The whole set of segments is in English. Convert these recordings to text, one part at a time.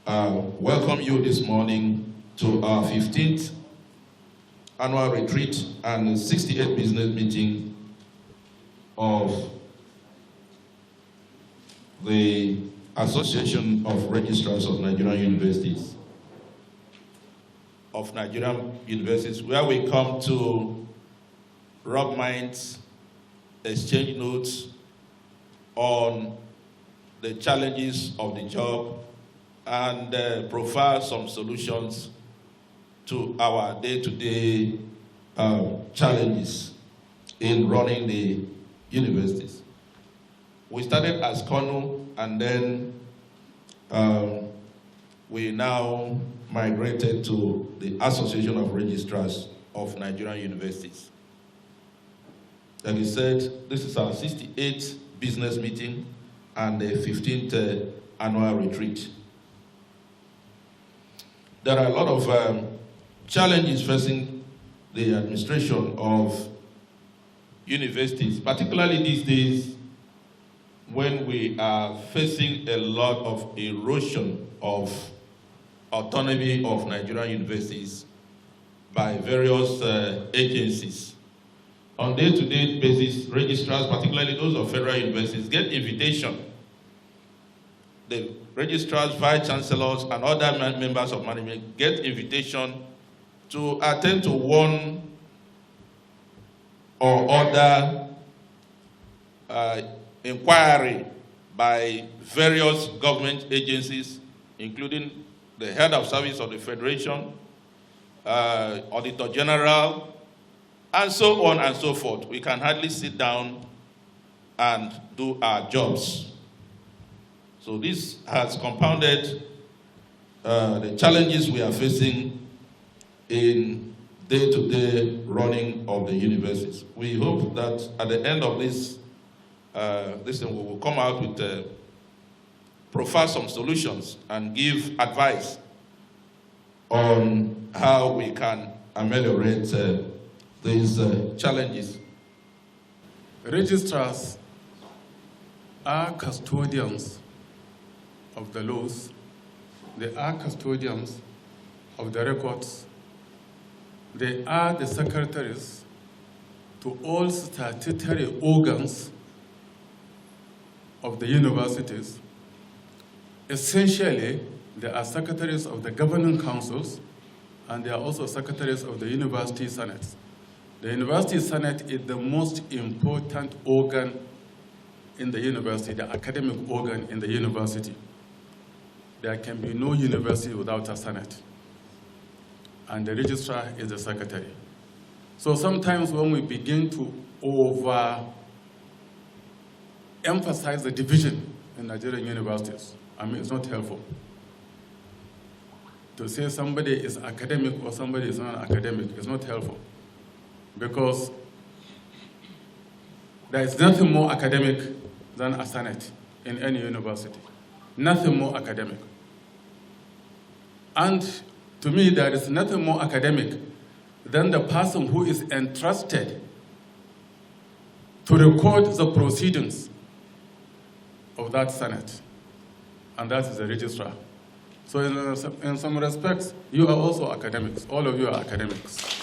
welcome you this morning to our 15th annual retreat and 68th business meeting of the Association of Registrars of Nigerian Universities, where we come to rub minds, exchange notes on the challenges of the job, and provide some solutions to our day-to-day challenges in running the universities. We started as CONU, and then we now migrated to the Association of Registrars of Nigerian Universities. Like I said, this is our 68th business meeting and the 15th annual retreat. There are a lot of challenges facing the administration of universities, particularly these days when we are facing a lot of erosion of autonomy of Nigerian universities by various agencies. On day-to-day basis, registrars, particularly those of federal universities, get invitation. The registrars, vice chancellors, and other members of management get invitation to attend to one or other inquiry by various government agencies, including the head of service of the Federation, Auditor General, and so on and so forth. We can hardly sit down and do our jobs. So this has compounded the challenges we are facing in day-to-day running of the universities. We hope that at the end of this, we will come out with provide some solutions and give advice on how we can ameliorate these challenges. Registrars are custodians of the laws. They are custodians of the records. They are the secretaries to all statutory organs of the universities. Essentially, they are secretaries of the governing councils, and they are also secretaries of the university senates. The University Senate is the most important organ in the university, the academic organ in the university. There can be no university without a Senate. And the registrar is the secretary. So sometimes when we begin to emphasize the division in Nigerian universities, it's not helpful. To say somebody is academic or somebody is non-academic is not helpful. Because there is nothing more academic than a Senate in any university. Nothing more academic. And to me, there is nothing more academic than the person who is entrusted to record the proceedings of that Senate. And that is the registrar. So in some respects, you are also academics. All of you are academics.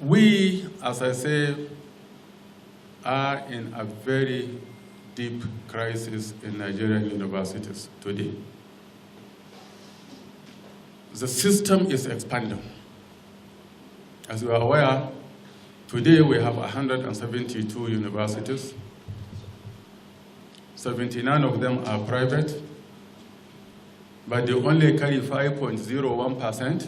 We, as I say, are in a very deep crisis in Nigerian universities today. The system is expanding. As you are aware, today we have 172 universities. 79 of them are private, but they only carry 5.01%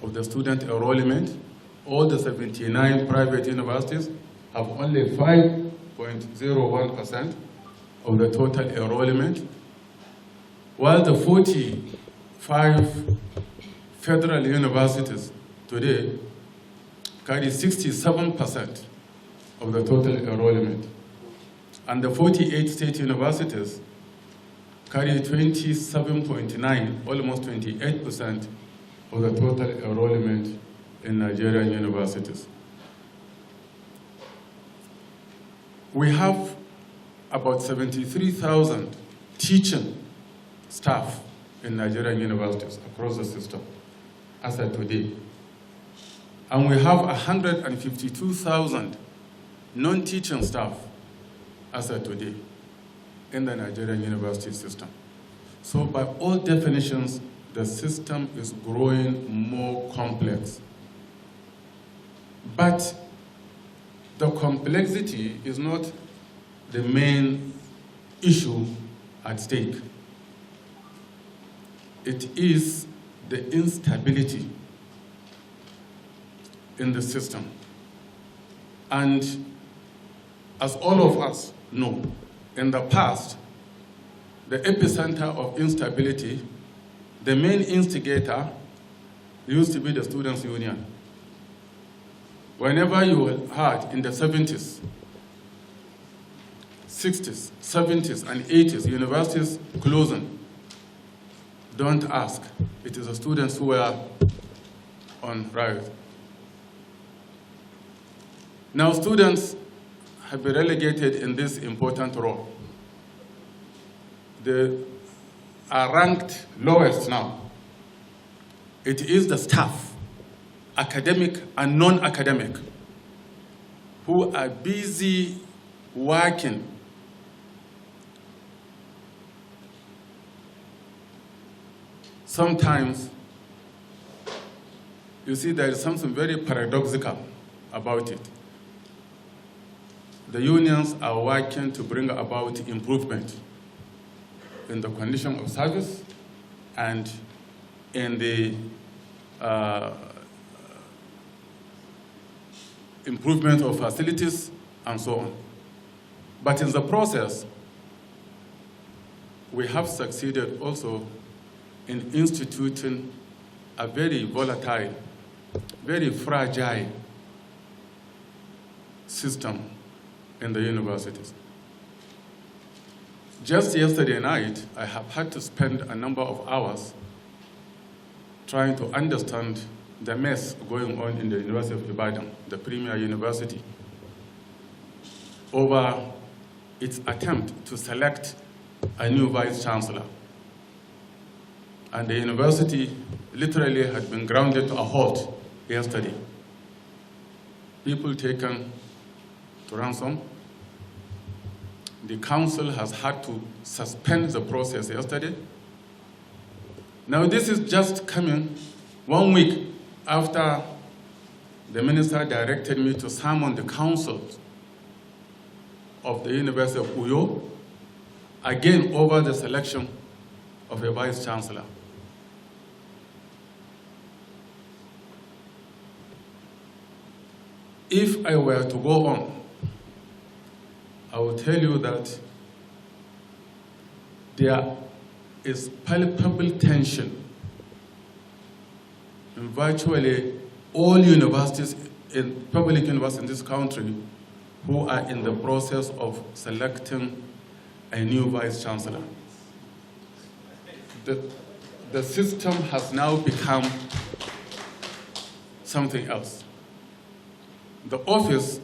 of the student enrollment. All the 79 private universities have only 5.01% of the total enrollment, while the 45 federal universities today carry 67% of the total enrollment. And the 48 state universities carry 27.9, almost 28% of the total enrollment in Nigerian universities. We have about 73,000 teaching staff in Nigerian universities across the system as of today. And we have 152,000 non-teaching staff as of today in the Nigerian university system. So by all definitions, the system is growing more complex. But the complexity is not the main issue at stake. It is the instability in the system. And as all of us know, in the past, the epicenter of instability, the main instigator used to be the students' union. Whenever you heard in the 70s, 60s, 70s, and 80s, universities closing, don't ask. It is the students who were on riot. Now, students have been relegated in this important role. They are ranked lowest now. It is the staff, academic and non-academic, who are busy working sometimes. You see, there is something very paradoxical about it. The unions are working to bring about improvement in the condition of service and in the improvement of facilities and so on. But in the process, we have succeeded also in instituting a very volatile, very fragile system in the universities. Just yesterday night, I have had to spend a number of hours trying to understand the mess going on in the University of Ibadan, the premier university, over its attempt to select a new vice-chancellor. And the university literally had been grounded to a halt yesterday. People taken to ransom. The council has had to suspend the process yesterday. Now this is just coming 1 week after the minister directed me to summon the councils of the University of Uyo, again over the selection of a vice-chancellor. If I were to go on, I will tell you that there is palpable tension in virtually all universities, in public universities in this country, who are in the process of selecting a new vice-chancellor. The system has now become something else. The office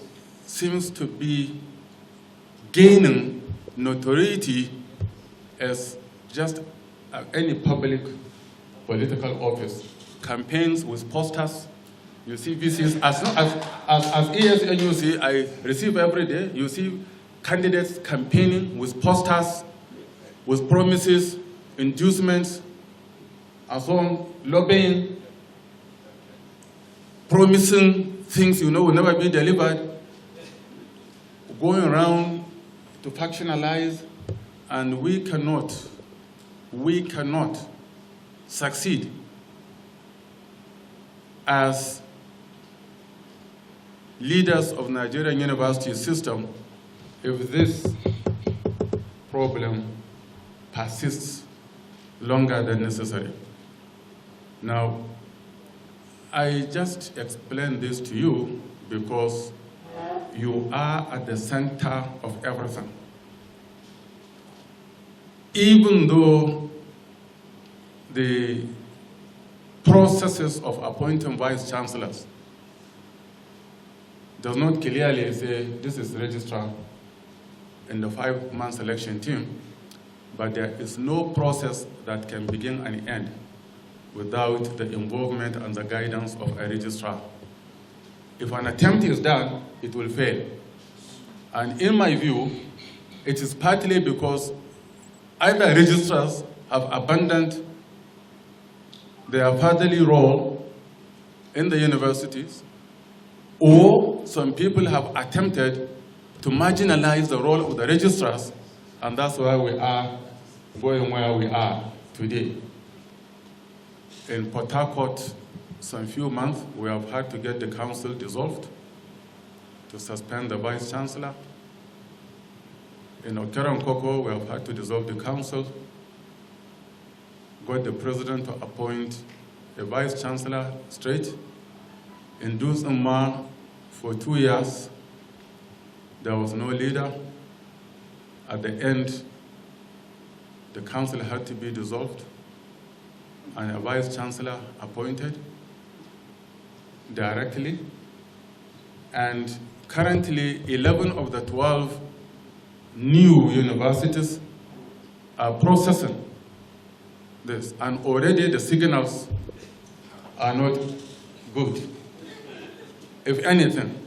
seems to be gaining notoriety as just any public political office. Campaigns with posters. You see VCs, as ESNUC, I receive every day, you see candidates campaigning with posters, with promises, inducements, and so on, lobbying, promising things you know will never be delivered, going around to factionalize, and we cannot succeed as leaders of Nigerian university system if this problem persists longer than necessary. Now, I just explained this to you because you are at the center of everything. Even though the processes of appointing vice-chancellors does not clearly say this is registrar, in the 5-man selection team, but there is no process that can begin and end without the involvement and the guidance of a registrar. If an attempt is done, it will fail. And in my view, it is partly because either registrars have abandoned their fatherly role in the universities, or some people have attempted to marginalize the role of the registrars, and that's why we are going where we are today. In Port Harcourt, some few months, we have had to get the council dissolved to suspend the vice-chancellor. In Okerenkoko, we have had to dissolve the council, got the president to appoint a vice-chancellor straight. In Dusuma, for 2 years, there was no leader. At the end, the council had to be dissolved and a vice-chancellor appointed directly. And currently, 11 of the 12 new universities are processing this, and already the signals are not good. If anything,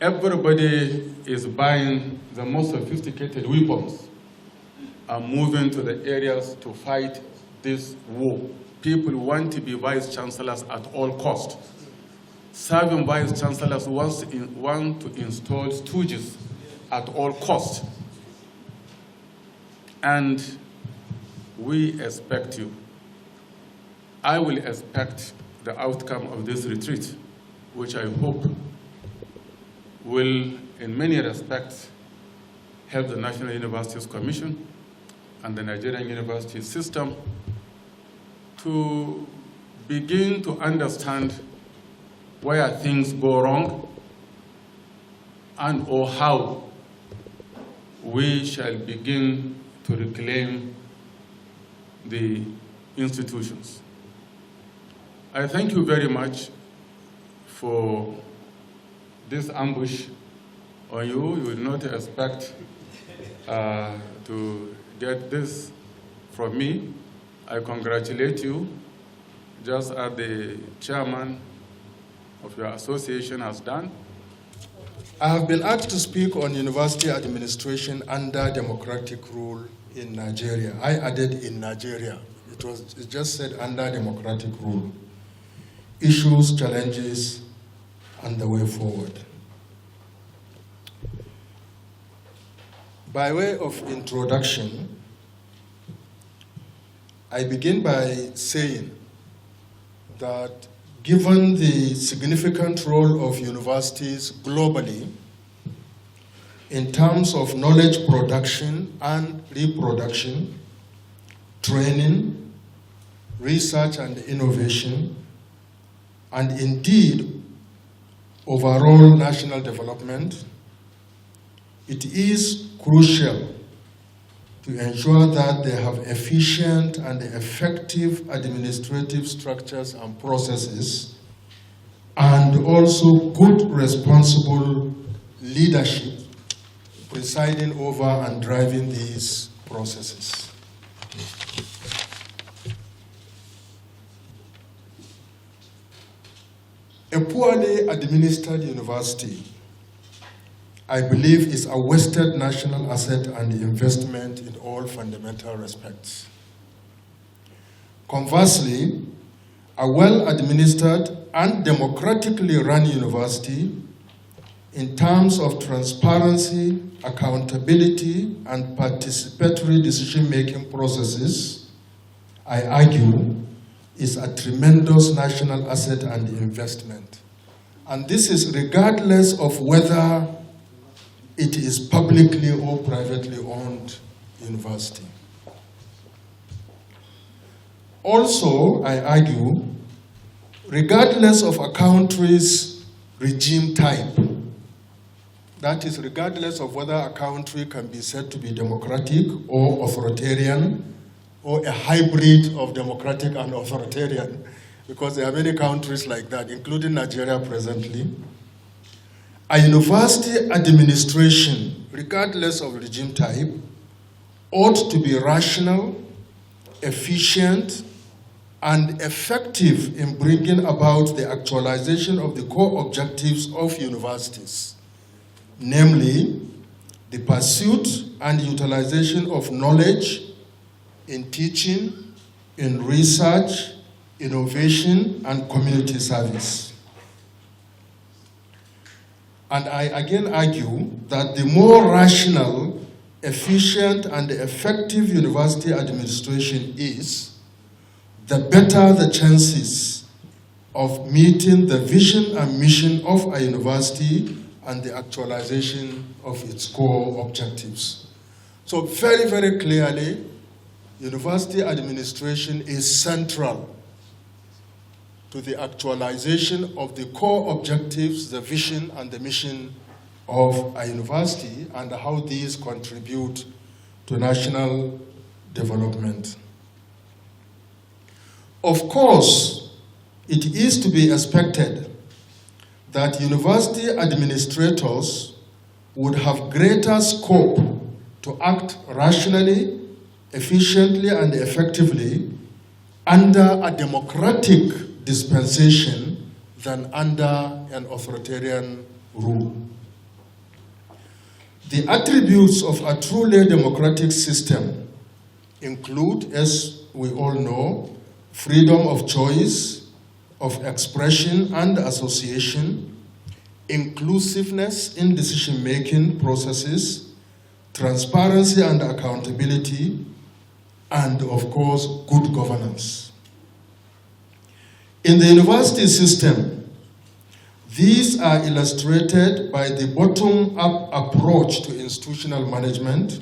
everybody is buying the most sophisticated weapons and moving to the areas to fight this war. People want to be vice-chancellors at all costs. Serving vice-chancellors want to install stooges at all costs. And we expect you. I will expect the outcome of this retreat, which I hope will, in many respects, help the National Universities Commission and the Nigerian university system to begin to understand where things go wrong and or how we shall begin to reclaim the institutions. I thank you very much for this ambush on you. You would not expect to get this from me. I congratulate you, just as the chairman of your association has done. I have been asked to speak on university administration under democratic rule in Nigeria. I added in Nigeria. It just said under democratic rule. Issues, challenges, and the way forward. By way of introduction, I begin by saying that given the significant role of universities globally in terms of knowledge production and reproduction, training, research and innovation, and indeed overall national development, it is crucial to ensure that they have efficient and effective administrative structures and processes, and also good responsible leadership presiding over and driving these processes. A poorly administered university, I believe, is a wasted national asset and investment in all fundamental respects. Conversely, a well-administered and democratically run university, in terms of transparency, accountability, and participatory decision-making processes, I argue, is a tremendous national asset and investment. And this is regardless of whether it is publicly or privately owned university. Also, I argue, regardless of a country's regime type, that is, regardless of whether a country can be said to be democratic or authoritarian, or a hybrid of democratic and authoritarian, because there are many countries like that, including Nigeria presently, a university administration regardless of regime type, ought to be rational, efficient, and effective in bringing about the actualization of the core objectives of universities, namely the pursuit and utilization of knowledge in teaching, in research, innovation, and community service. And I again argue that the more rational, efficient, and effective university administration is, the better the chances of meeting the vision and mission of a university and the actualization of its core objectives. So very, very clearly, university administration is central to the actualization of the core objectives, the vision, and the mission of a university and how these contribute to national development. Of course, it is to be expected that university administrators would have greater scope to act rationally, efficiently, and effectively under a democratic dispensation than under an authoritarian rule. The attributes of a truly democratic system include, as we all know, freedom of choice, of expression and association, inclusiveness in decision-making processes, transparency and accountability, and of course, good governance. In the university system, these are illustrated by the bottom-up approach to institutional management,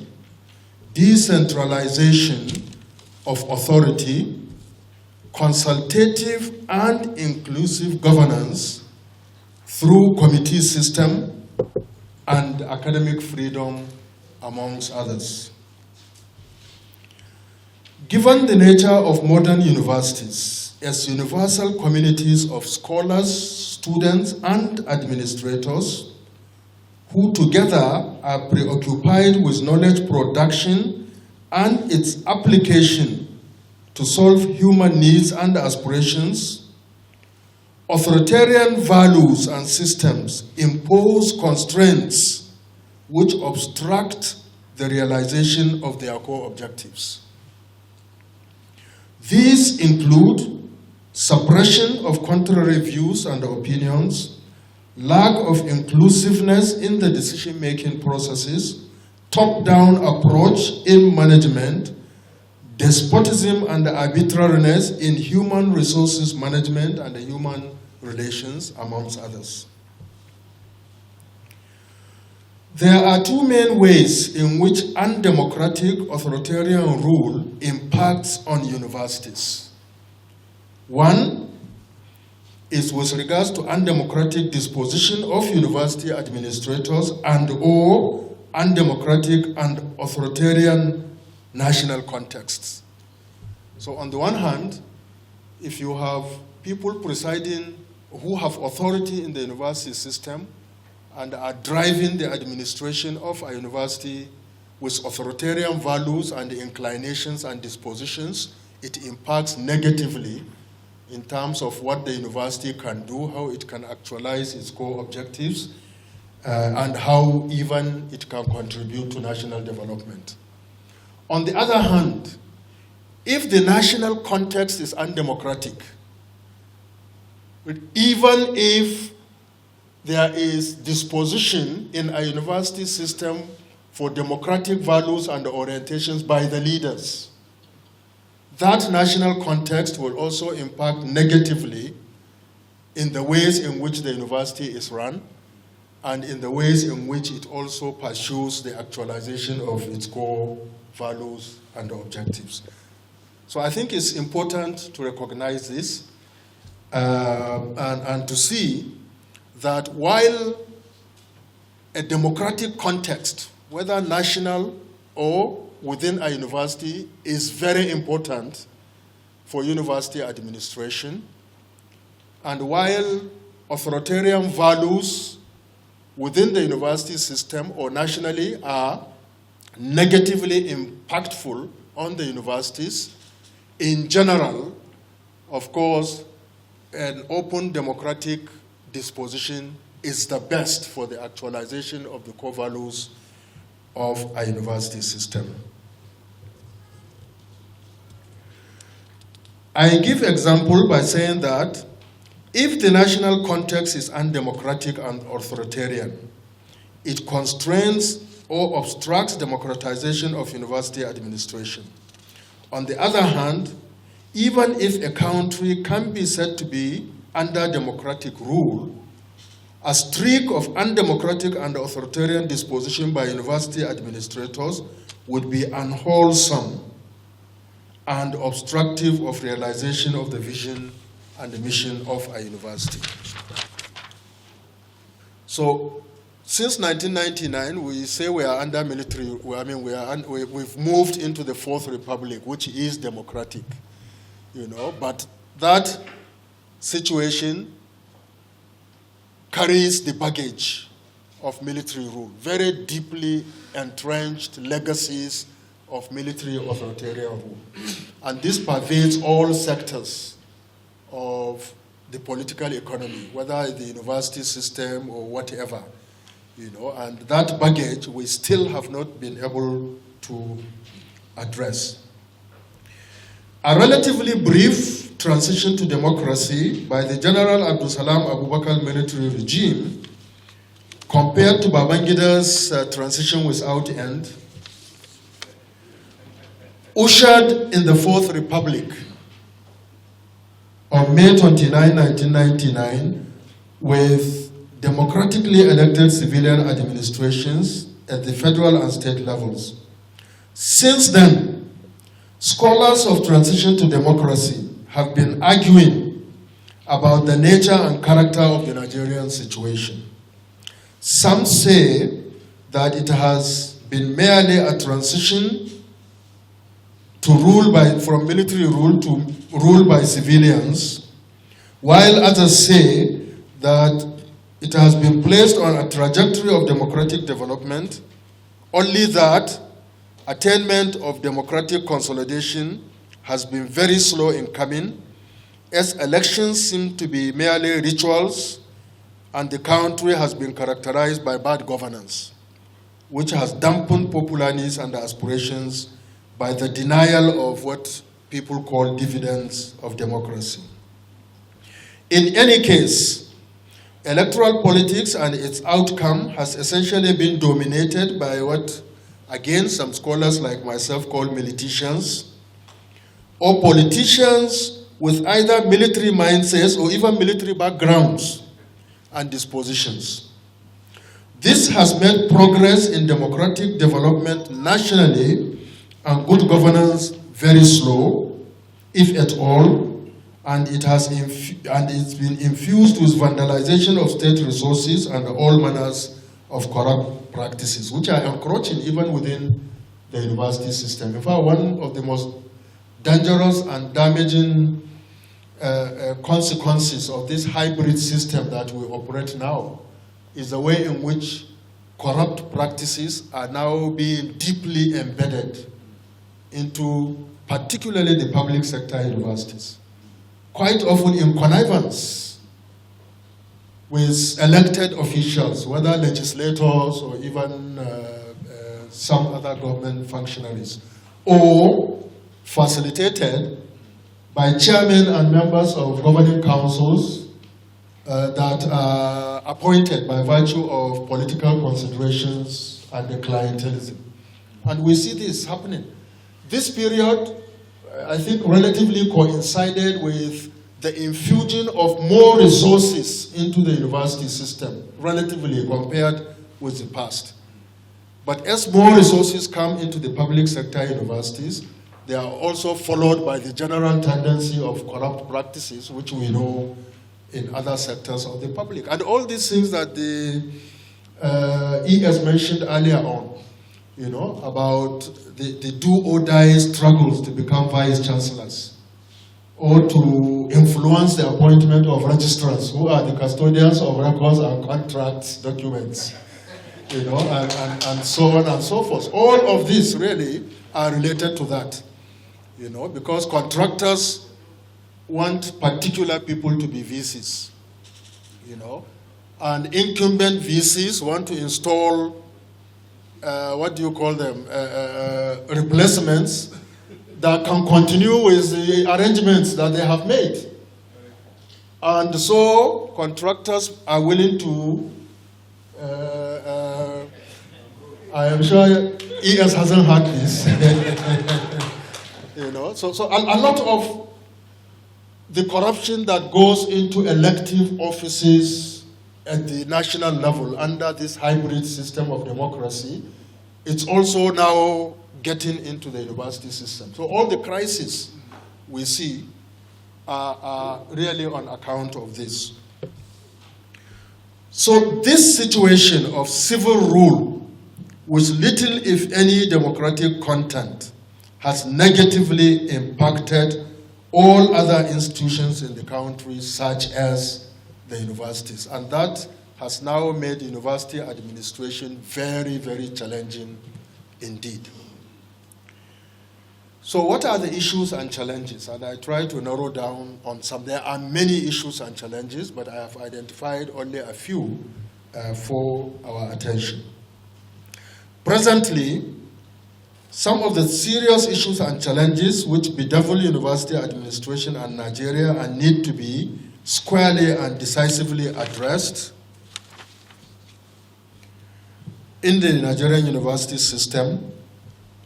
decentralization of authority, consultative and inclusive governance through committee system, and academic freedom, amongst others. Given the nature of modern universities as universal communities of scholars, students, and administrators who together are preoccupied with knowledge production and its application to solve human needs and aspirations, authoritarian values and systems impose constraints which obstruct the realization of their core objectives. These include suppression of contrary views and opinions, lack of inclusiveness in the decision-making processes, top-down approach in management, despotism and arbitrariness in human resources management and human relations, amongst others. There are two main ways in which undemocratic authoritarian rule impacts on universities. One is with regards to undemocratic disposition of university administrators and/or undemocratic and authoritarian national contexts. So on the one hand, if you have people presiding who have authority in the university system and are driving the administration of a university with authoritarian values and inclinations and dispositions, it impacts negatively in terms of what the university can do, how it can actualize its core objectives, and how even it can contribute to national development. On the other hand, if the national context is undemocratic, even if there is disposition in a university system for democratic values and orientations by the leaders, that national context will also impact negatively in the ways in which the university is run and in the ways in which it also pursues the actualization of its core values and objectives. So I think it's important to recognize this and to see that while a democratic context, whether national or within a university, is very important for university administration, and while authoritarian values within the university system or nationally are negatively impactful on the universities. In general, of course, an open democratic disposition is the best for the actualization of the core values of a university system. I give example by saying that if the national context is undemocratic and authoritarian, it constrains or obstructs democratization of university administration. On the other hand, even if a country can be said to be under democratic rule, a streak of undemocratic and authoritarian disposition by university administrators would be unwholesome and obstructive of realization of the vision and the mission of a university. So, since 1999, we say we are under military, we've moved into the Fourth Republic, which is democratic, but that situation carries the baggage of military rule, very deeply entrenched legacies of military authoritarian rule. And this pervades all sectors of the political economy, whether the university system or whatever, and that baggage we still have not been able to address. A relatively brief transition to democracy by the General Abdul Salam Abubakar military regime compared to Babangida's transition without end ushered in the Fourth Republic on May 29, 1999, with democratically elected civilian administrations at the federal and state levels. Since then, scholars of transition to democracy have been arguing about the nature and character of the Nigerian situation. Some say that it has been merely a transition to from military rule to rule by civilians, while others say that it has been placed on a trajectory of democratic development, only that attainment of democratic consolidation has been very slow in coming, as elections seem to be merely rituals and the country has been characterized by bad governance, which has dampened popular needs and aspirations by the denial of what people call dividends of democracy. In any case, electoral politics and its outcome has essentially been dominated by what, again, some scholars like myself call militicians, or politicians with either military mindsets or even military backgrounds and dispositions. This has made progress in democratic development nationally and good governance very slow, if at all, and it's been infused with vandalization of state resources and all manners of corrupt practices, which are encroaching even within the university system. In fact, one of the most dangerous and damaging consequences of this hybrid system that we operate now is the way in which corrupt practices are now being deeply embedded into particularly the public sector universities, quite often in connivance with elected officials, whether legislators or even some other government functionaries, or facilitated by chairmen and members of governing councils that are appointed by virtue of political considerations and the clientelism. And we see this happening. This period, I think, relatively coincided with the infusion of more resources into the university system, relatively compared with the past. But as more resources come into the public sector universities, they are also followed by the general tendency of corrupt practices, which we know in other sectors of the public. And all these things that the ES mentioned earlier on, about the do-or-die struggles to become vice chancellors, or to influence the appointment of registrars, who are the custodians of records and contracts documents, you know, and so on and so forth. All of these really are related to that, you know, because contractors want particular people to be VCs, you know, and incumbent VCs want to install, what do you call them, replacements that can continue with the arrangements that they have made. And so contractors are willing to, I am sure ES hasn't heard this, you know, so a lot of the corruption that goes into elective offices at the national level under this hybrid system of democracy, it's also now getting into the university system. So all the crises we see are really on account of this. So this situation of civil rule with little, if any, democratic content has negatively impacted all other institutions in the country, such as the universities. And that has now made university administration very, very challenging indeed. So what are the issues and challenges? And I try to narrow down on some. There are many issues and challenges, but I have identified only a few for our attention. Presently, some of the serious issues and challenges which bedevil university administration and Nigeria and need to be squarely and decisively addressed in the Nigerian university system,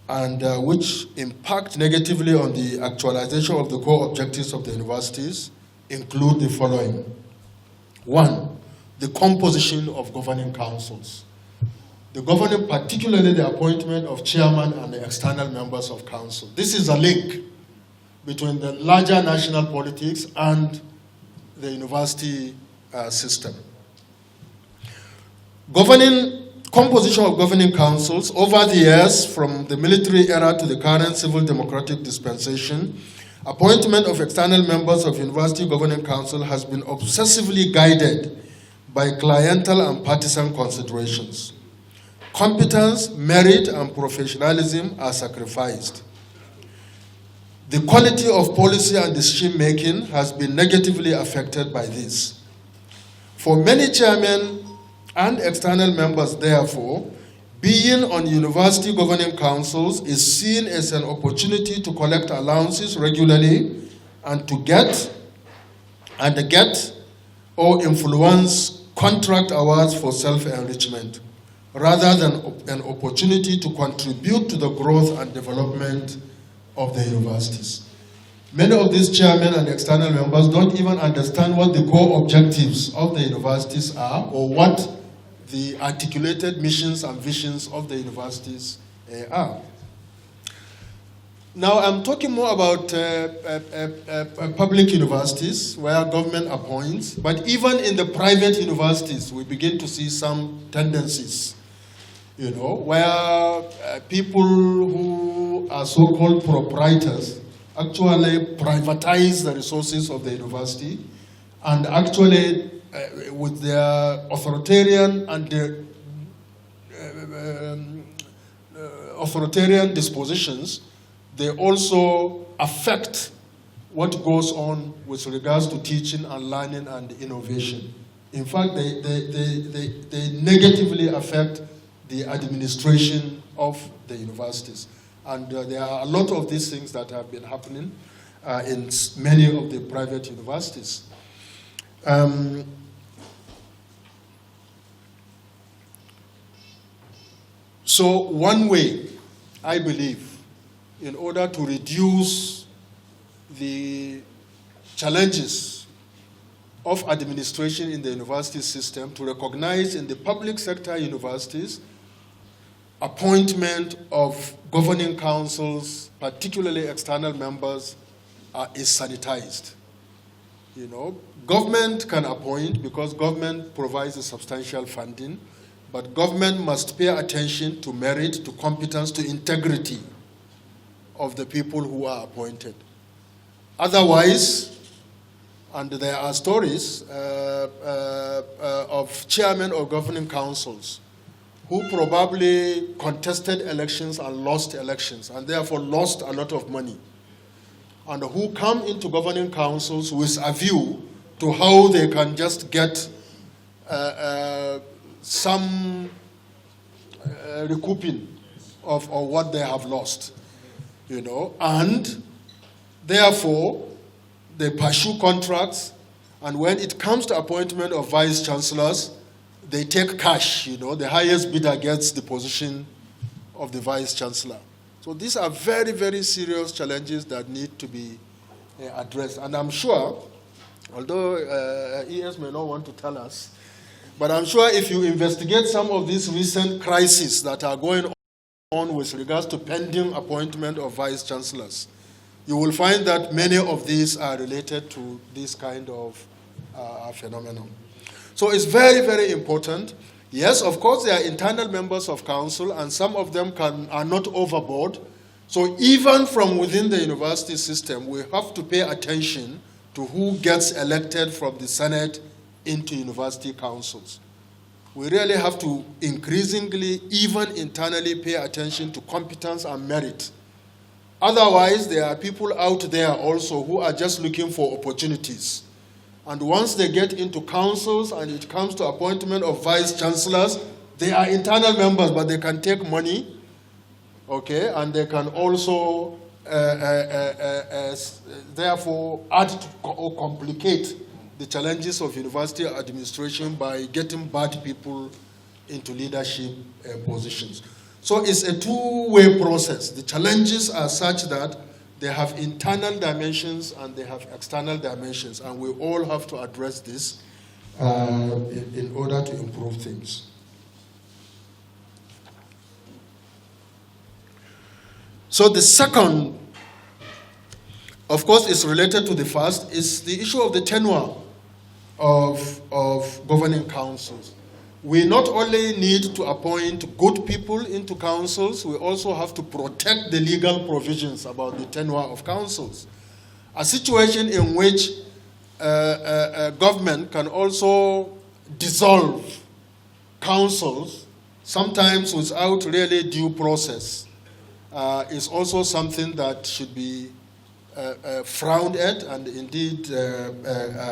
and which impact negatively on the actualization of the core objectives of the universities, include the following. One, the composition of governing councils. The governing, particularly the appointment of chairman and the external members of council. This is a link between the larger national politics and the university system. Composition of governing councils. Over the years, from the military era to the current civil democratic dispensation, appointment of external members of university governing council has been obsessively guided by cliental and partisan considerations. Competence, merit, and professionalism are sacrificed. The quality of policy and decision-making has been negatively affected by this. For many chairmen and external members, therefore, being on university governing councils is seen as an opportunity to collect allowances regularly and to get or influence contract awards for self-enrichment, rather than an opportunity to contribute to the growth and development of the universities. Many of these chairmen and external members don't even understand what the core objectives of the universities are or what the articulated missions and visions of the universities are. Now, I'm talking more about public universities where government appoints, but even in the private universities, we begin to see some tendencies, you know, where people who are so-called proprietors actually privatize the resources of the university and actually with their authoritarian and their authoritarian dispositions, they also affect what goes on with regards to teaching and learning and innovation. In fact, they negatively affect the administration of the universities. And there are a lot of these things that have been happening in many of the private universities. So one way, I believe, in order to reduce the challenges of administration in the university system, to recognize in the public sector universities appointment of governing councils, particularly external members, is sanitized. You know, government can appoint because government provides a substantial funding, but government must pay attention to merit, to competence, to integrity of the people who are appointed. Otherwise, and there are stories of chairmen of governing councils who probably contested elections and lost elections, and therefore lost a lot of money, and who come into governing councils with a view to how they can just get some recouping of what they have lost, you know, and therefore they pursue contracts, and when it comes to appointment of vice chancellors, they take cash, you know, the highest bidder gets the position of the vice chancellor. So these are very, very serious challenges that need to be addressed. And I'm sure, although ES may not want to tell us, but I'm sure if you investigate some of these recent crises that are going on with regards to pending appointment of vice chancellors, you will find that many of these are related to this kind of phenomenon. So it's very, very important. Yes, of course, there are internal members of council, and some of them are not overboard. So even from within the university system, we have to pay attention to who gets elected from the Senate into university councils. We really have to increasingly, even internally, pay attention to competence and merit. Otherwise, there are people out there also who are just looking for opportunities. And once they get into councils and it comes to appointment of vice chancellors, they are internal members, but they can take money, okay, and they can also therefore add to or complicate the challenges of university administration by getting bad people into leadership positions. So it's a two-way process. The challenges are such that they have internal dimensions and they have external dimensions, and we all have to address this in order to improve things. So the second, of course, is related to the first, is the issue of the tenure of governing councils. We not only need to appoint good people into councils, we also have to protect the legal provisions about the tenure of councils. A situation in which a government can also dissolve councils, sometimes without really due process, is also something that should be frowned at and indeed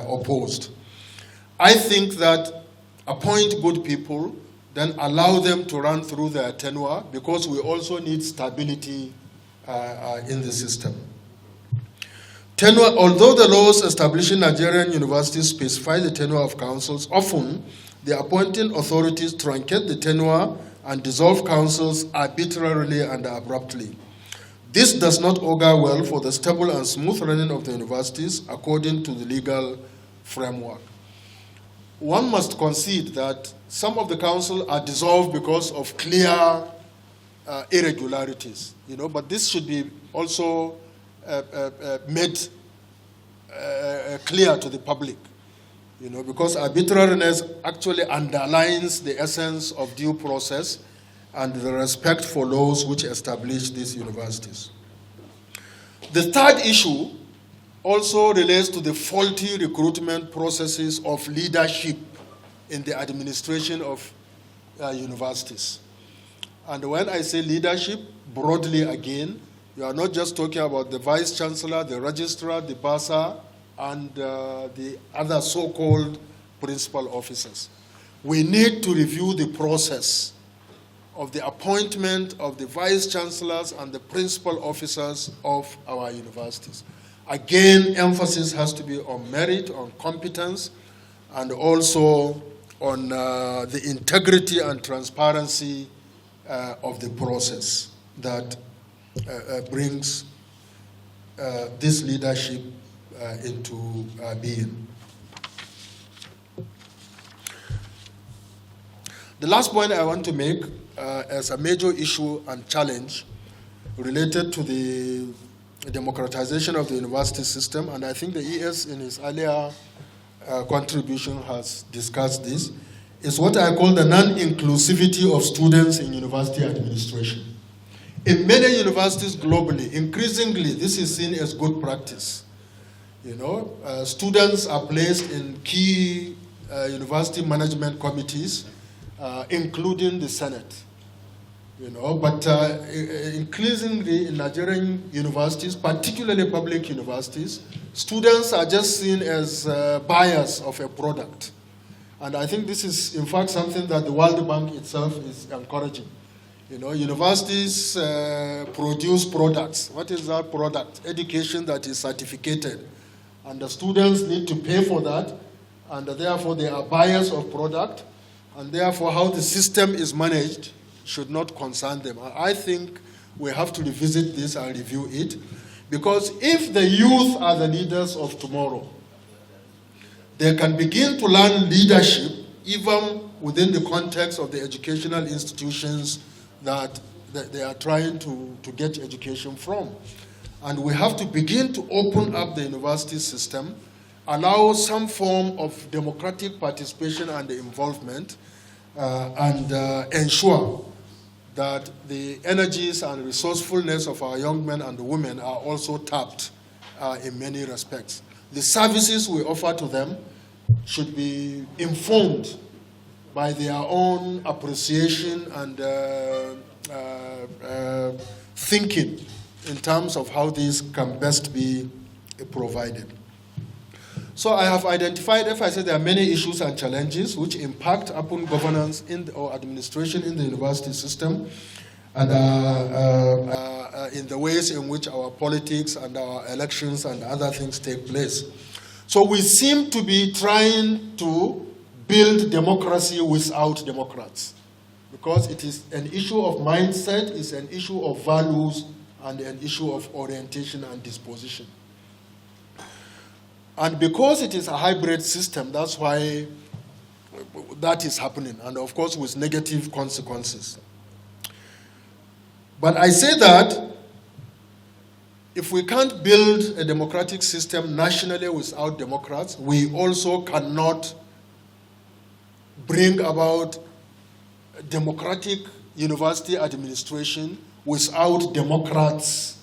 opposed. I think that appoint good people, then allow them to run through their tenure, because we also need stability in the system. Tenure, although the laws establishing Nigerian universities specify the tenure of councils, often the appointing authorities truncate the tenure and dissolve councils arbitrarily and abruptly. This does not augur well for the stable and smooth running of the universities according to the legal framework. One must concede that some of the councils are dissolved because of clear irregularities, you know, but this should be also made clear to the public, you know, because arbitrariness actually underlines the essence of due process and the respect for laws which establish these universities. The third issue also relates to the faulty recruitment processes of leadership in the administration of universities. And when I say leadership, broadly again, you are not just talking about the vice chancellor, the registrar, the bursar, and the other so-called principal officers. We need to review the process of the appointment of the vice chancellors and the principal officers of our universities. Again, emphasis has to be on merit, on competence, and also on the integrity and transparency of the process that brings this leadership into being. The last point I want to make as a major issue and challenge related to the democratization of the university system, and I think the ES in his earlier contribution has discussed this, is what I call the non-inclusivity of students in university administration. In many universities globally, increasingly, this is seen as good practice. Students are placed in key university management committees, including the Senate. But increasingly in Nigerian universities, particularly public universities, students are just seen as buyers of a product. And I think this is, in fact, something that the World Bank itself is encouraging. Universities produce products. What is that product? Education that is certificated. And the students need to pay for that, and therefore they are buyers of product, and therefore how the system is managed should not concern them. I think we have to revisit this and review it, because if the youth are the leaders of tomorrow, they can begin to learn leadership even within the context of the educational institutions that they are trying to get education from. And we have to begin to open up the university system, allow some form of democratic participation and involvement, and ensure that the energies and resourcefulness of our young men and women are also tapped in many respects. The services we offer to them should be informed by their own appreciation and thinking in terms of how these can best be provided. So I have identified, if I say there are many issues and challenges which impact upon governance or administration in the university system, and in the ways in which our politics and our elections and other things take place. So we seem to be trying to build democracy without democrats, because it is an issue of mindset, it's an issue of values, and an issue of orientation and disposition. And because it is a hybrid system, that's why that is happening, and of course with negative consequences. But I say that if we can't build a democratic system nationally without democrats, we also cannot bring about democratic university administration without democrats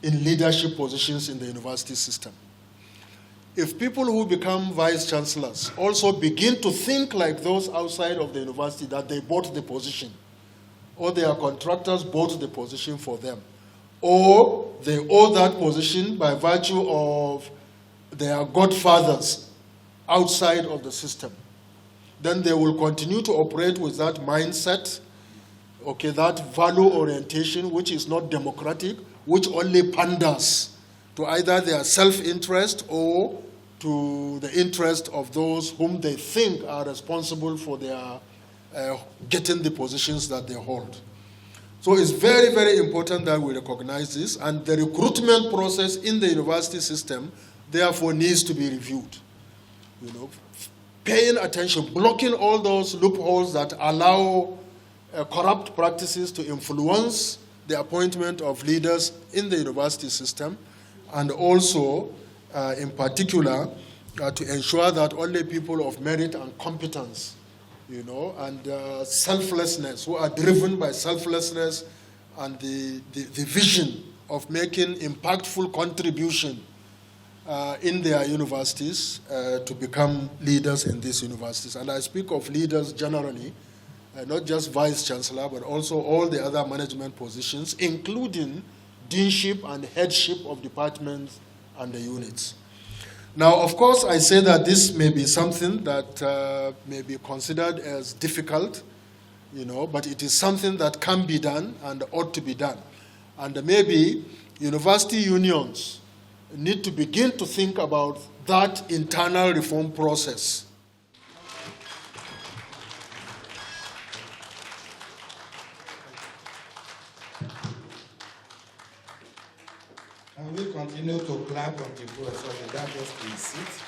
in leadership positions in the university system. If people who become vice chancellors also begin to think like those outside of the university, that they bought the position, or their contractors bought the position for them, or they owe that position by virtue of their godfathers outside of the system, then they will continue to operate with that mindset, okay, that value orientation, which is not democratic, which only panders to either their self-interest or to the interest of those whom they think are responsible for their getting the positions that they hold. So it's very, very important that we recognize this, and the recruitment process in the university system therefore needs to be reviewed. Paying attention, blocking all those loopholes that allow corrupt practices to influence the appointment of leaders in the university system, and also, in particular, to ensure that only people of merit and competence, and selflessness, who are driven by selflessness and the vision of making impactful contribution in their universities to become leaders in these universities. And I speak of leaders generally, not just vice-chancellor, but also all the other management positions, including deanship and headship of departments and the units. Now, of course, I say that this may be something that may be considered as difficult, but it is something that can be done and ought to be done. And maybe university unions need to begin to think about that internal reform process. And we continue to clap until professor that just be seat.